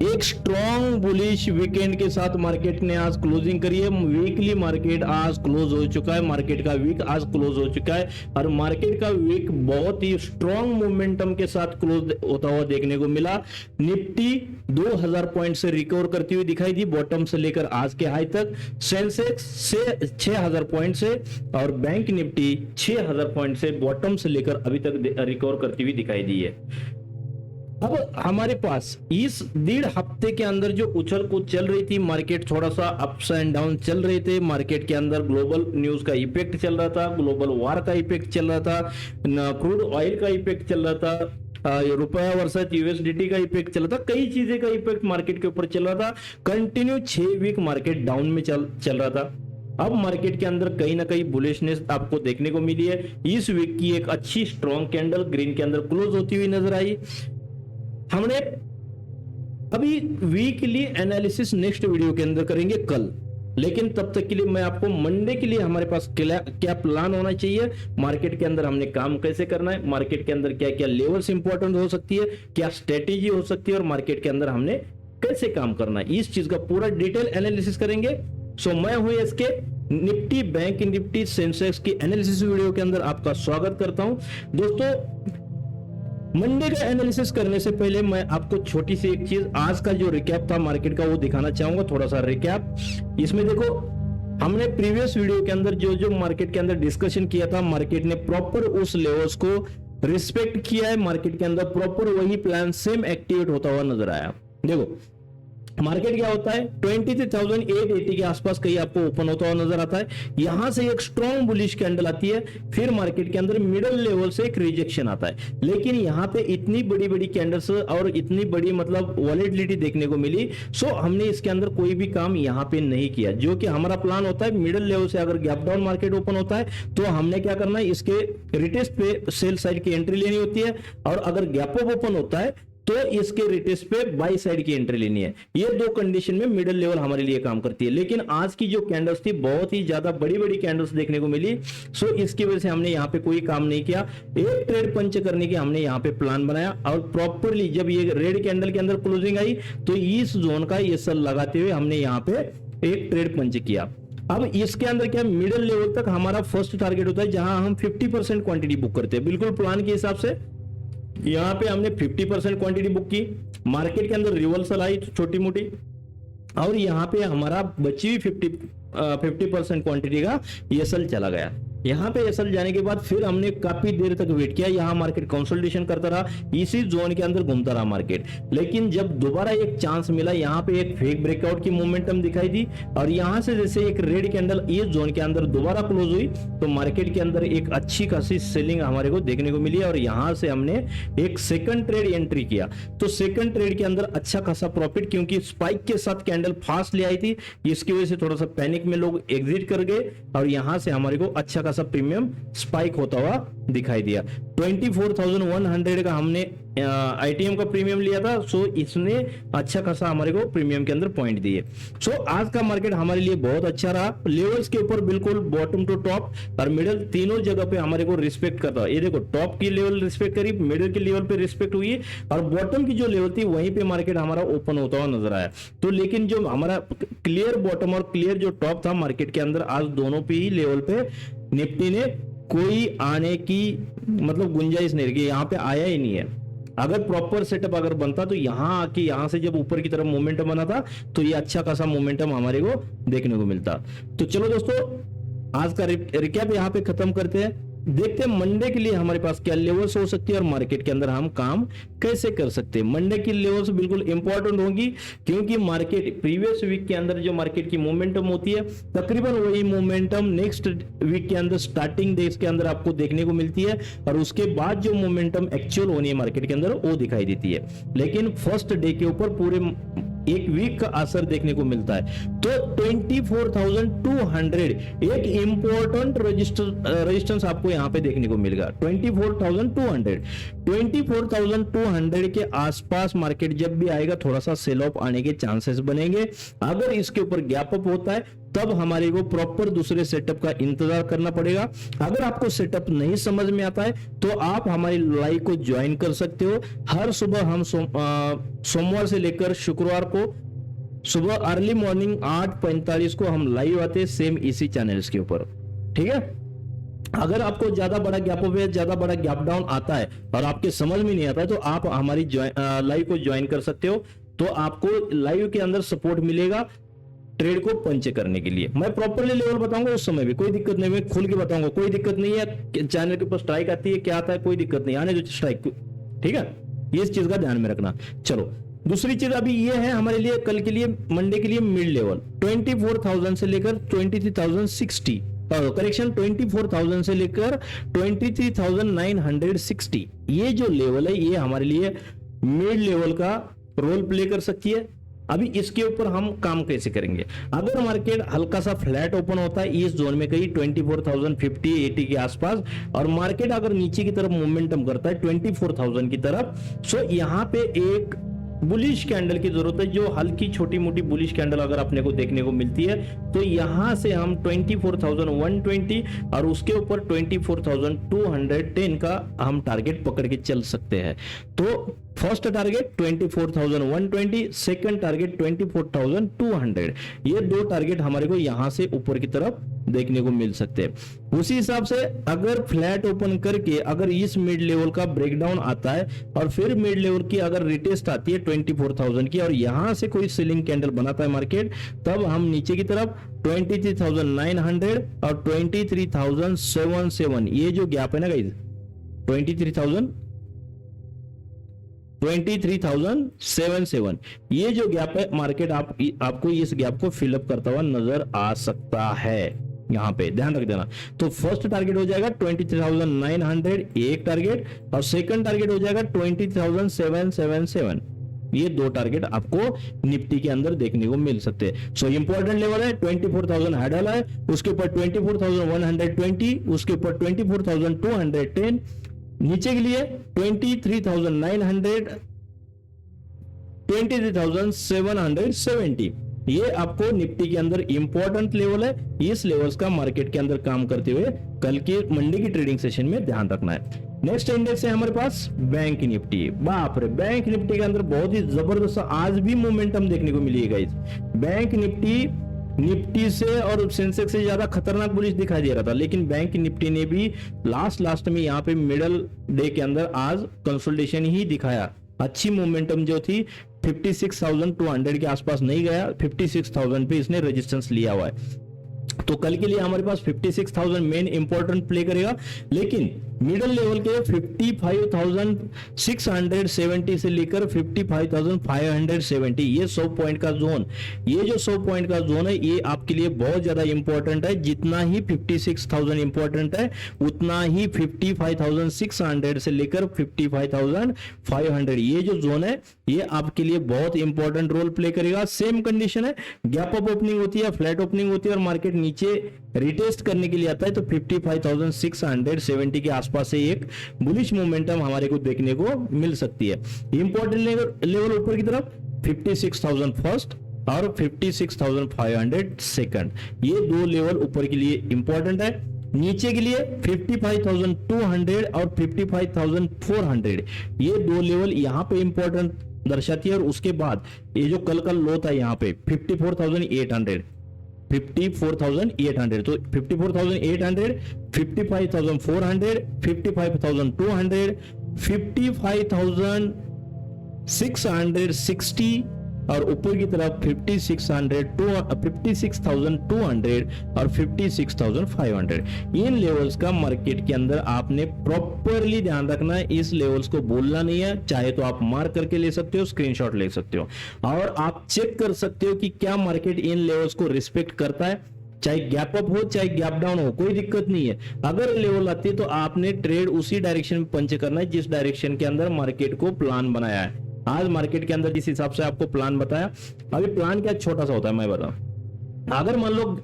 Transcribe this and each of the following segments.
एक strong bullish weekend के साथ मार्केट ने आज क्लोजिंग करी है। वीकली मार्केट आज क्लोज हो चुका है, मार्केट का वीक आज क्लोज हो चुका है और मार्केट का वीक बहुत ही स्ट्रॉन्ग मोमेंटम के साथ क्लोज होता हुआ देखने को मिला। निफ्टी 2000 पॉइंट से रिकवर करती हुई दिखाई दी, बॉटम से लेकर आज के हाई तक। सेंसेक्स से 6000 पॉइंट से और बैंक निफ्टी 6000 पॉइंट से बॉटम से लेकर अभी तक रिकवर करती हुई दिखाई दी है। अब हमारे पास इस 1.5 हफ्ते के अंदर जो उछल कूद चल रही थी, मार्केट थोड़ा सा अप्स एंड डाउन चल रहे थे। मार्केट के अंदर ग्लोबल न्यूज का इफेक्ट चल रहा था, ग्लोबल वार का इफेक्ट चल रहा था, क्रूड ऑयल का इफेक्ट चल रहा था, रुपया वर्सेस यूएसडीटी का इफेक्ट चल रहा था, कई चीजें का इफेक्ट मार्केट के ऊपर चल रहा था। कंटिन्यू 6 वीक मार्केट डाउन में चल रहा था। अब मार्केट के अंदर कहीं ना कहीं बुलिशनेस आपको देखने को मिली है। इस वीक की एक अच्छी स्ट्रॉन्ग कैंडल ग्रीन के अंदर क्लोज होती हुई नजर आई। हमने अभी वीकली एनालिसिस नेक्स्ट वीडियो के अंदर करेंगे कल, लेकिन तब तक के लिए मैं आपको मंडे के लिए हमारे पास क्या प्लान होना चाहिए, मार्केट के अंदर हमने काम कैसे करना है, मार्केट के अंदर क्या क्या लेवल्स इंपॉर्टेंट हो सकती है, क्या स्ट्रेटेजी हो सकती है और मार्केट के अंदर हमने कैसे काम करना है, इस चीज का पूरा डिटेल एनालिसिस करेंगे। सो मैं हूं इसके निफ्टी, बैंक निफ्टी, सेंसेक्स की एनालिसिस वीडियो के अंदर आपका स्वागत करता हूं। दोस्तों, मंडे का एनालिसिस करने से पहले मैं आपको छोटी सी एक चीज, आज का जो रिकैप था मार्केट का, वो दिखाना चाहूंगा। थोड़ा सा रिकैप। इसमें देखो, हमने प्रीवियस वीडियो के अंदर जो जो मार्केट के अंदर डिस्कशन किया था, मार्केट ने प्रॉपर उस लेवल्स को रिस्पेक्ट किया है। मार्केट के अंदर प्रॉपर वही प्लान सेम एक्टिवेट होता हुआ नजर आया। देखो मार्केट क्या होता है, 23,880 के आसपास कहीं आपको ओपन होता हुआ नजर आता है। यहां से एक स्ट्रॉन्ग बुलिश कैंडल आती है, फिर मार्केट के अंदर मिडिल लेवल से एक रिजेक्शन आता है। लेकिन यहां पे इतनी बड़ी बड़ी कैंडल्स और इतनी बड़ी मतलब वॉलेटिलिटी देखने को मिली, सो हमने इसके अंदर कोई भी काम यहां पे नहीं किया। जो कि हमारा प्लान होता है, मिडिल लेवल से अगर गैप डाउन मार्केट ओपन होता है तो हमने क्या करना है, इसके रिटेस्ट पे सेल साइड की एंट्री लेनी होती है, और अगर गैप अप ओपन होता है तो इसके रिटेस्ट पे बाई साइड की एंट्री लेनी है। ये दो कंडीशन में मिडिल लेवल हमारे लिए काम करती है। लेकिन आज की जो कैंडल्स थी, बहुत ही ज्यादा बड़ी बड़ी कैंडल्स देखने को मिली, सो इसकी वजह से हमने यहाँ पे कोई काम नहीं किया। एक ट्रेड पंच करने की हमने यहाँ पे प्लान बनाया और प्रॉपरली जब ये रेड कैंडल के अंदर क्लोजिंग आई तो इस जोन का ये सल लगाते हुए हमने यहाँ पे एक ट्रेड पंच किया। अब इसके अंदर क्या, मिडिल लेवल तक हमारा फर्स्ट टारगेट होता है, जहां हम 50% क्वांटिटी बुक करते हैं, बिल्कुल प्लान के हिसाब से। यहां पे हमने 50% क्वांटिटी बुक की, मार्केट के अंदर रिवर्सल आई छोटी मोटी, और यहां पे हमारा बची हुई 50% क्वांटिटी का एसएल चला गया। यहां पे एसएल जाने के बाद फिर हमने काफी देर तक वेट किया, यहां मार्केट कंसोलिडेशन करता रहा, इसी जोन के अंदर घूमता रहा मार्केट। लेकिन जब दोबारा एक चांस मिला, यहां पे एक फेक ब्रेकआउट की मोमेंटम दिखाई दी और यहां से जैसे एक रेड कैंडल इस जोन के अंदर दोबारा क्लोज हुई तो मार्केट के अंदर एक अच्छी खासी सेलिंग हमारे को देखने को मिली और यहां से हमने एक सेकंड ट्रेड एंट्री किया। तो सेकंड ट्रेड के अंदर अच्छा खासा प्रॉफिट, क्योंकि स्पाइक के साथ कैंडल फास्ट ले आई थी, इसकी वजह से थोड़ा सा पैनिक में लोग एग्जिट कर गए और यहां से हमारे को अच्छा खासा प्रीमियम स्पाइक होता हुआ दिखाई दिया। 24,100 का हमने आईटीएम का प्रीमियम लिया था, सो इसने अच्छा खासा हमारे को प्रीमियम के अंदर पॉइंट दिए। सो आज का मार्केट हमारे लिए बहुत अच्छा रहा। लेवल्स के ऊपर बिल्कुल बॉटम टू टॉप और मिडिल तीनों जगह पे हमारे को रिस्पेक्ट करता है। ये देखो, टॉप की लेवल रिस्पेक्ट करी, मिडिल के लेवल पे रिस्पेक्ट हुई और बॉटम की जो लेवल थी वहीं पे मार्केट हमारा ओपन होता हुआ नजर आया। तो लेकिन जो हमारा क्लियर बॉटम और क्लियर जो टॉप था मार्केट के अंदर, आज दोनों पे ही लेवल पे निफ्टी ने कोई आने की मतलब गुंजाइश नहीं रखी, यहाँ पे आया ही नहीं है। अगर प्रॉपर सेटअप अगर बनता तो यहां आके यहां से जब ऊपर की तरफ मोमेंटम बना था तो ये अच्छा खासा मोमेंटम हमारे को देखने को मिलता। तो चलो दोस्तों, आज का रिकैप यहां पे खत्म करते हैं। देखते हैं मंडे के लिए हमारे पास क्या लेवल्स हो सकती है और मार्केट के अंदर हम काम कैसे कर सकते हैं। मंडे की लेवल्स बिल्कुल इंपॉर्टेंट होंगी, क्योंकि मार्केट प्रीवियस वीक के अंदर जो मार्केट की मोमेंटम होती है, तकरीबन वही मोमेंटम नेक्स्ट वीक के अंदर स्टार्टिंग डेज के अंदर आपको देखने को मिलती है और उसके बाद जो मोमेंटम एक्चुअल होनी है मार्केट के अंदर वो दिखाई देती है। लेकिन फर्स्ट डे के ऊपर पूरे एक वीक का असर देखने को मिलता है। तो 24,200 एक इंपॉर्टेंट रेजिस्टेंस आपको यहां पे देखने को मिलेगा। 24,200 के आसपास मार्केट जब भी आएगा थोड़ा सा सेल ऑफ आने के चांसेस बनेंगे। अगर इसके ऊपर गैप अप होता है तब हमारे को प्रॉपर दूसरे सेटअप का इंतजार करना पड़ेगा। अगर आपको सेटअप नहीं समझ में आता है तो आप हमारी लाइव को ज्वाइन कर सकते हो। हर सुबह हम सोमवार से लेकर शुक्रवार को सुबह अर्ली मॉर्निंग 8:45 को हम लाइव आते हैं, सेम इसी चैनल्स के ऊपर, ठीक है। अगर आपको ज्यादा बड़ा गैप अप है, ज्यादा बड़ा गैप डाउन आता है और आपके समझ में नहीं आता है तो आप हमारी लाइव को ज्वाइन कर सकते हो। तो आपको लाइव के अंदर सपोर्ट मिलेगा ट्रेड को पंच करने के लिए। मैं प्रॉपरली लेवल बताऊंगा उस समय भी, कोई दिक्कत नहीं, मैं खुल के बताऊंगा, कोई दिक्कत नहीं है। चैनल के ऊपर स्ट्राइक आती है, क्या आता है, कोई दिक्कत नहीं, आने दो स्ट्राइक, ठीक है। ये इस चीज का ध्यान में रखना। चलो दूसरी चीज अभी ये है हमारे लिए कल के लिए मंडे के लिए मिड लेवल 24,000 से लेकर 23,060, करेक्शन 24,000 से लेकर 23,960। ये जो लेवल है ये हमारे लिए मिड लेवल का रोल प्ले कर सकती है। अभी इसके ऊपर हम काम कैसे करेंगे? अगर मार्केट हल्का सा फ्लैट ओपन होता है इस जोन में कहीं 24,050-80 के आसपास, और मार्केट अगर नीचे की तरफ मोमेंटम करता है 24,000 की तरफ, सो यहां पे एक बुलिश कैंडल की जरूरत है, जो हल्की छोटी मोटी बुलिश कैंडल अगर अपने को देखने को मिलती है तो यहां से हम 24,120 और उसके ऊपर 24,210 का हम टारगेट पकड़ के चल सकते हैं। तो फर्स्ट टारगेट 24,120, सेकंड टारगेट 24,200। ये दो टारगेट हमारे को यहां से ऊपर की तरफ देखने को मिल सकते हैं। उसी हिसाब से अगर फ्लैट ओपन करके अगर इस मिड लेवल का ब्रेकडाउन आता है और फिर मिड लेवल की अगर रिटेस्ट आती है 24,000 की और यहां से कोई सेलिंग कैंडल बनाता है मार्केट, तब हम नीचे की तरफ 23,900 और 23,077, ये जो गैप है ना गाइस 23,077, ये जो गैप है मार्केट आपको इस गैप को फिलअप करता हुआ नजर आ सकता है, यहां पे ध्यान रख देना। तो फर्स्ट टारगेट हो जाएगा 23,900 एक टारगेट, और सेकंड टारगेट हो जाएगा 20,777। ये दो टारगेट आपको निफ्टी के अंदर देखने को मिल सकते हैं। सो इंपॉर्टेंट लेवल है 24,000 हैडल है, उसके ऊपर 24,120, उसके ऊपर 24,210, नीचे के लिए 23,900, 23,770। ये आपको निफ्टी के अंदर इंपॉर्टेंट लेवल है। इस लेवल्स का मार्केट के अंदर काम करते हुए कल के मंडे की ट्रेडिंग सेशन में ध्यान रखना है। नेक्स्ट इंडेक्स है हमारे पास बैंक निफ्टी। बाप रे, बैंक निफ्टी के अंदर बहुत ही जबरदस्त आज भी मोमेंटम देखने को मिलेगा। इस बैंक निफ्टी से और सेंसेक्स से ज्यादा खतरनाक बुलिश दिखाई दे रहा था, लेकिन बैंक निफ्टी ने भी लास्ट में यहाँ पे मिडल डे के अंदर आज कंसोलिडेशन ही दिखाया। अच्छी मोमेंटम जो थी 56,200 के आसपास नहीं गया, 56,000 पे इसने रेजिस्टेंस लिया हुआ है। तो कल के लिए हमारे पास 56,000 मेन इंपॉर्टेंट प्ले करेगा, लेकिन मिडल लेवल के 55,670 से लेकर 55,570, ये 100 पॉइंट का जोन, ये जो 100 पॉइंट का जोन है ये आपके लिए बहुत ज्यादा इंपॉर्टेंट है। जितना ही 56,000 इंपॉर्टेंट है उतना ही 55,600 से लेकर 55,500 ये जो जोन है ये आपके लिए बहुत इंपॉर्टेंट रोल प्ले करेगा। सेम कंडीशन है, गैप अप ओपनिंग होती है, फ्लैट ओपनिंग होती है और मार्केट नीचे रिटेस्ट करने के लिए आता है, तो 55,670 के आसपास से एक बुलिश मोमेंटम हमारे को देखने को मिल सकती है। इंपॉर्टेंट लेवल ऊपर की तरफ 56,000 फर्स्ट और 56,500 सेकंड, ये दो लेवल ऊपर के लिए इंपॉर्टेंट है। नीचे के लिए 55,200 और 55,400, ये दो लेवल यहां पे इंपॉर्टेंट दर्शाती है। और उसके बाद ये जो कल का लो था यहाँ पे 54,800, 54,800, तो 54,800, 55,400, 55,200, 55,660 और ऊपर की तरफ 56,200 और 56,500। इन लेवल्स का मार्केट के अंदर आपने प्रॉपरली ध्यान रखना है। इस लेवल्स को बोलना नहीं है, चाहे तो आप मार्क करके ले सकते हो, स्क्रीनशॉट ले सकते हो और आप चेक कर सकते हो कि क्या मार्केट इन लेवल्स को रिस्पेक्ट करता है। चाहे गैप अप हो चाहे गैप डाउन हो, कोई दिक्कत नहीं है। अगर लेवल आती है तो आपने ट्रेड उसी डायरेक्शन में पंच करना है जिस डायरेक्शन के अंदर मार्केट को प्लान बनाया है। आज मार्केट के अंदर जिस हिसाब से आपको प्लान बताया, अभी प्लान क्या छोटा सा होता है मैं बताऊं। अगर मान लो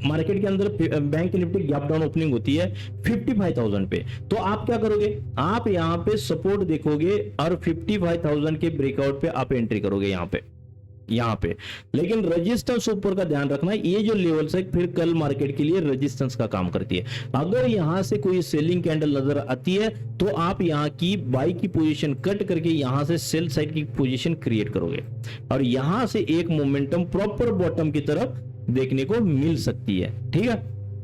मार्केट के अंदर bank Nifty gap down opening होती है 55,000 पे, तो आप क्या करोगे, आप यहाँ पे सपोर्ट देखोगे और 55,000 के ब्रेकआउट पे आप एंट्री करोगे। यहाँ पे यहाँ पे, लेकिन रेजिस्टेंस ऊपर का ध्यान रखना, ये जो लेवल्स है फिर कल मार्केट के लिए रेजिस्टेंस का काम करती है। अगर यहां से कोई सेलिंग कैंडल नजर आती है तो आप यहां की बाई की पोजीशन कट करके यहां से सेल साइड की पोजीशन क्रिएट करोगे और यहां से एक मोमेंटम प्रॉपर बॉटम की तरफ देखने को मिल सकती है। ठीक है,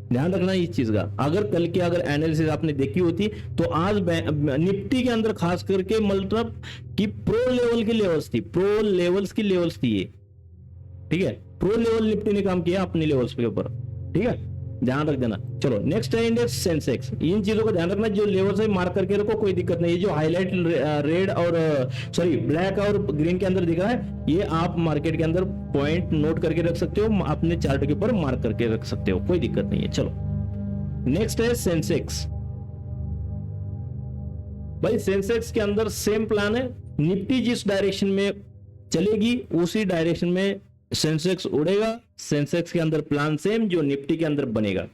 ध्यान रखना इस चीज का। अगर कल की अगर एनालिसिस आपने देखी होती तो आज निफ्टी के अंदर खास करके मतलब कि प्रो लेवल की लेवल्स थी, प्रो लेवल्स की लेवल्स थी ये। ठीक है, प्रो लेवल निफ्टी ने काम किया अपने लेवल्स के ऊपर। ठीक है, ध्यान रख देना। चलो नेक्स्ट है इंडेक्स सेंसेक्स। इन चीजों का ध्यान रखना, जो लेवल से मार्क करके रखो, कोई दिक्कत नहीं है। जो हाईलाइट रेड और सॉरी ब्लैक और ग्रीन के अंदर दिखा है, ये आप मार्केट के अंदर पॉइंट नोट करके रख सकते हो, अपने चार्ट के ऊपर मार्क करके रख सकते हो, कोई दिक्कत नहीं है। चलो नेक्स्ट है सेंसेक्स। भाई सेंसेक्स के अंदर सेम प्लान है, निफ्टी जिस डायरेक्शन में चलेगी उसी डायरेक्शन में सेंसेक्स उड़ेगा। सेंसेक्स के अंदर प्लान सेम जो निफ्टी के अंदर बनेगा।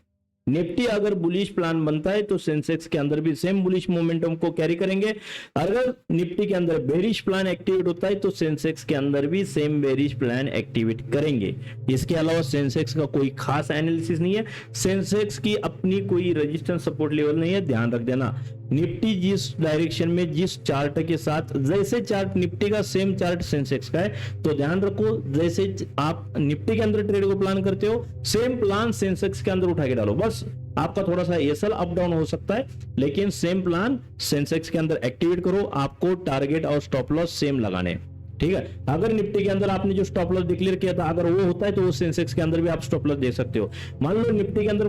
निफ्टी अगर बुलिश प्लान बनता है तो सेंसेक्स के अंदर भी सेम बुलिश मोमेंटम को कैरी करेंगे। अगर निफ्टी के अंदर बेरिश प्लान एक्टिवेट होता है तो सेंसेक्स के अंदर भी सेम बेरिश प्लान एक्टिवेट करेंगे। इसके अलावा सेंसेक्स का कोई खास एनालिसिस नहीं है, सेंसेक्स की अपनी कोई रेजिस्टेंस सपोर्ट लेवल नहीं है, ध्यान रख देना। निफ्टी जिस डायरेक्शन में जिस चार्ट के साथ, जैसे चार्ट निफ्टी का सेम चार्ट सेंसेक्स का है, तो ध्यान रखो जैसे आप निफ्टी के अंदर ट्रेड को प्लान करते हो सेम प्लान सेंसेक्स के अंदर उठा के डालो। बस आपका थोड़ा सा एसएल अप डाउन हो सकता है, लेकिन सेम प्लान सेंसेक्स के अंदर एक्टिवेट करो। आपको टारगेट और स्टॉप लॉस सेम लगाने। ठीक है, अगर निफ्टी के अंदर आपने जो स्टॉप लॉस डिक्लेयर किया था अगर वो होता है तो वो सेंसेक्स के अंदर भी आप स्टॉप लॉस दे सकते हो। मान लो निफ्टी के अंदर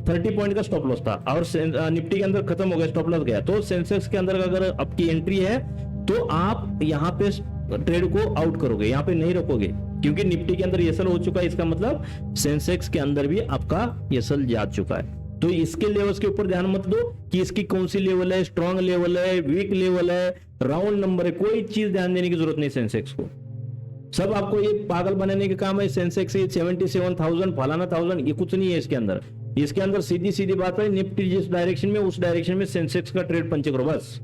30 पॉइंट का स्टॉप लॉस था और निफ्टी के अंदर खत्म हो गया, स्टॉप लॉस गया, तो सेंसेक्स के अंदर अगर आपकी एंट्री है तो आप यहाँ पे ट्रेड को आउट करोगे, यहाँ पे नहीं रखोगे, क्योंकि निफ्टी के अंदर एसएल हो चुका है। इसका मतलब सेंसेक्स के अंदर भी आपका एसएल जा चुका है। तो इसके लेवल्स के ऊपर ध्यान मत दो कि इसकी कौन सी लेवल है, स्ट्रॉन्ग लेवल है, वीक लेवल है, राउंड नंबर है, कोई चीज ध्यान देने की जरूरत नहीं सेंसेक्स को। सब आपको ये पागल बनाने का काम है। सेंसेक्स 77,000 फलाना 1000, ये कुछ नहीं है इसके अंदर। इसके अंदर सीधी सीधी बात है, निफ्टी जिस डायरेक्शन में उस डायरेक्शन में सेंसेक्स का ट्रेड पंच करो बस।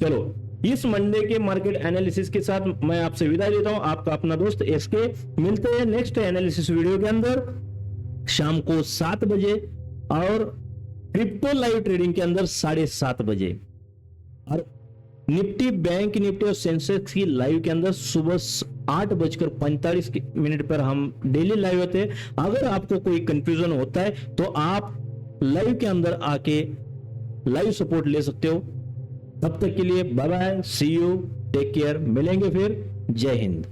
चलो इस मंडे के मार्केट एनालिसिस के साथ मैं आपसे विदाई लेता हूं, आपका अपना दोस्त एसके। मिलते हैं नेक्स्ट एनालिसिस वीडियो के अंदर शाम को 7 बजे और क्रिप्टो लाइव ट्रेडिंग के अंदर 7:30 बजे, और निफ्टी, बैंक निफ्टी और सेंसेक्स की लाइव के अंदर सुबह 8:45 पर हम डेली लाइव होते हैं। अगर आपको कोई कंफ्यूजन होता है तो आप लाइव के अंदर आके लाइव सपोर्ट ले सकते हो। तब तक के लिए bye bye, see you, take care, मिलेंगे फिर। जय हिंद।